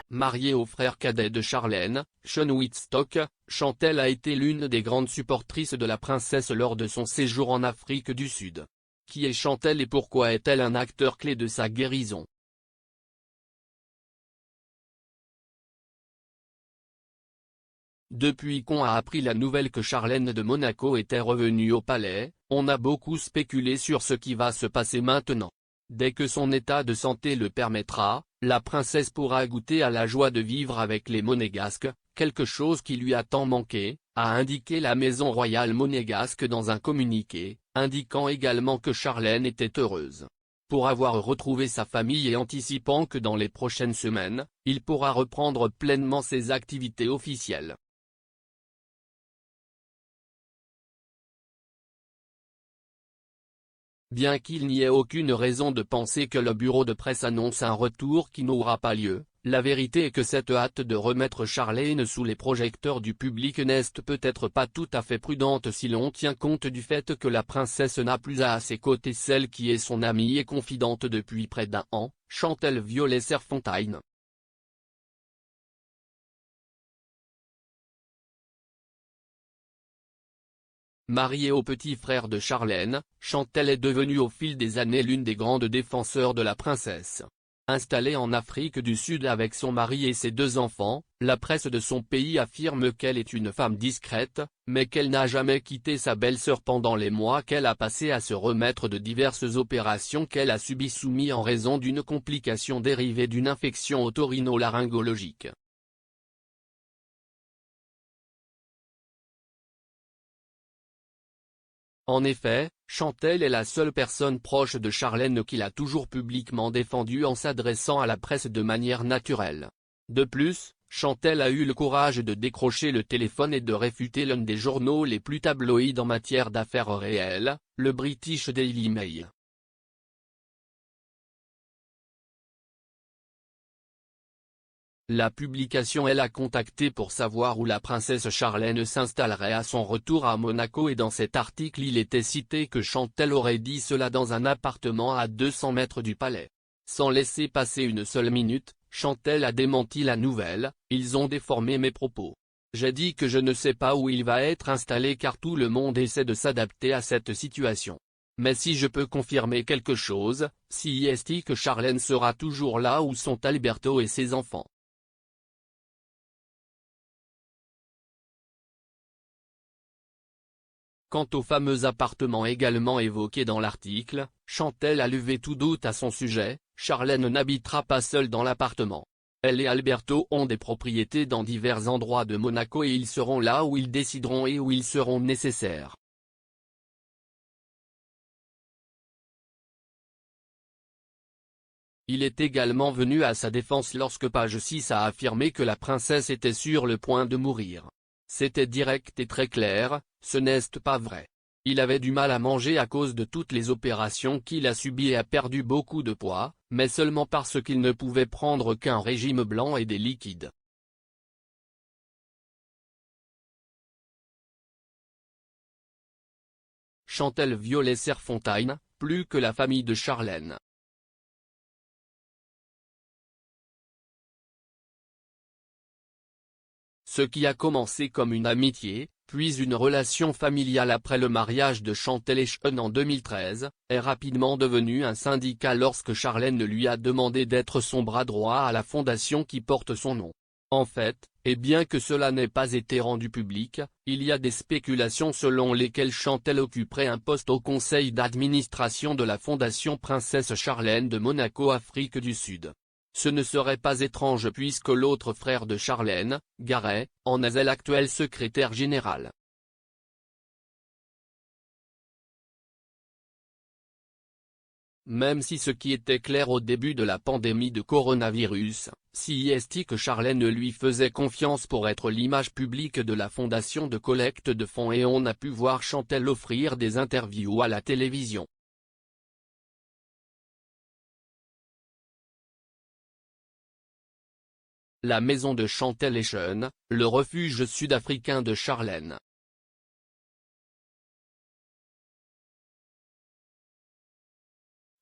mariée au frère cadet de Charlène, Sean Whitstock, Chantel a été l'une des grandes supportrices de la princesse lors de son séjour en Afrique du Sud. Qui est Chantel et pourquoi est-elle un acteur clé de sa guérison? Depuis qu'on a appris la nouvelle que Charlène de Monaco était revenue au palais, on a beaucoup spéculé sur ce qui va se passer maintenant. Dès que son état de santé le permettra, la princesse pourra goûter à la joie de vivre avec les Monégasques, quelque chose qui lui a tant manqué, a indiqué la maison royale monégasque dans un communiqué, indiquant également que Charlène était heureuse. Pour avoir retrouvé sa famille et anticipant que dans les prochaines semaines, il pourra reprendre pleinement ses activités officielles. Bien qu'il n'y ait aucune raison de penser que le bureau de presse annonce un retour qui n'aura pas lieu, la vérité est que cette hâte de remettre Charlène sous les projecteurs du public n'est peut-être pas tout à fait prudente si l'on tient compte du fait que la princesse n'a plus à ses côtés celle qui est son amie et confidente depuis près d'un an, Chantel Violet-Serfontein. Mariée au petit frère de Charlène, Chantel est devenue au fil des années l'une des grandes défenseurs de la princesse. Installée en Afrique du Sud avec son mari et ses 2 enfants, la presse de son pays affirme qu'elle est une femme discrète, mais qu'elle n'a jamais quitté sa belle-sœur pendant les mois qu'elle a passé à se remettre de diverses opérations qu'elle a subies soumises en raison d'une complication dérivée d'une infection otorino-laryngologique. En effet, Chantel est la seule personne proche de Charlène qui l'a toujours publiquement défendue en s'adressant à la presse de manière naturelle. De plus, Chantel a eu le courage de décrocher le téléphone et de réfuter l'un des journaux les plus tabloïds en matière d'affaires réelles, le British Daily Mail. La publication l'a contacté pour savoir où la princesse Charlène s'installerait à son retour à Monaco et dans cet article il était cité que Chantel aurait dit cela dans un appartement à 200 mètres du palais. Sans laisser passer une seule minute, Chantel a démenti la nouvelle, ils ont déformé mes propos. J'ai dit que je ne sais pas où il va être installé car tout le monde essaie de s'adapter à cette situation. Mais si je peux confirmer quelque chose, c'est que Charlène sera toujours là où sont Alberto et ses enfants. Quant au fameux appartement également évoqué dans l'article, Chantel a levé tout doute à son sujet, Charlène n'habitera pas seule dans l'appartement. Elle et Alberto ont des propriétés dans divers endroits de Monaco et ils seront là où ils décideront et où ils seront nécessaires. Il est également venu à sa défense lorsque Page 6 a affirmé que la princesse était sur le point de mourir. C'était direct et très clair, ce n'est pas vrai. Il avait du mal à manger à cause de toutes les opérations qu'il a subies et a perdu beaucoup de poids, mais seulement parce qu'il ne pouvait prendre qu'un régime blanc et des liquides. Chantel Violet-Serfontein, plus que la famille de Charlène. Ce qui a commencé comme une amitié, puis une relation familiale après le mariage de Chantel et Sean en 2013, est rapidement devenu un syndicat lorsque Charlène lui a demandé d'être son bras droit à la fondation qui porte son nom. En fait, et bien que cela n'ait pas été rendu public, il y a des spéculations selon lesquelles Chantel occuperait un poste au conseil d'administration de la Fondation Princesse Charlène de Monaco Afrique du Sud. Ce ne serait pas étrange puisque l'autre frère de Charlène, Gareth, en est l'actuel secrétaire général. Même si ce qui était clair au début de la pandémie de coronavirus, c'est que Charlène lui faisait confiance pour être l'image publique de la fondation de collecte de fonds et on a pu voir Chantel offrir des interviews à la télévision. La maison de Chantel et Sean, le refuge sud-africain de Charlène.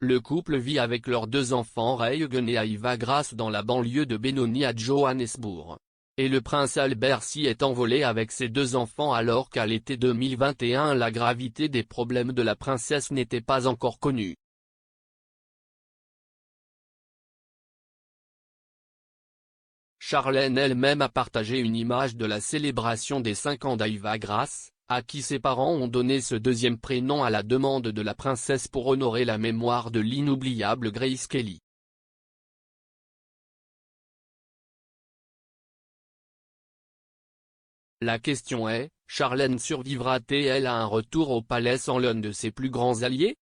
Le couple vit avec leurs 2 enfants Reagan et Ava Grace dans la banlieue de Benoni à Johannesburg. Et le prince Albert s'y est envolé avec ses 2 enfants alors qu'à l'été 2021 la gravité des problèmes de la princesse n'était pas encore connue. Charlène elle-même a partagé une image de la célébration des 5 ans d'Ava Grace, à qui ses parents ont donné ce 2e prénom à la demande de la princesse pour honorer la mémoire de l'inoubliable Grace Kelly. La question est, Charlène survivra-t-elle à un retour au palais sans l'un de ses plus grands alliés?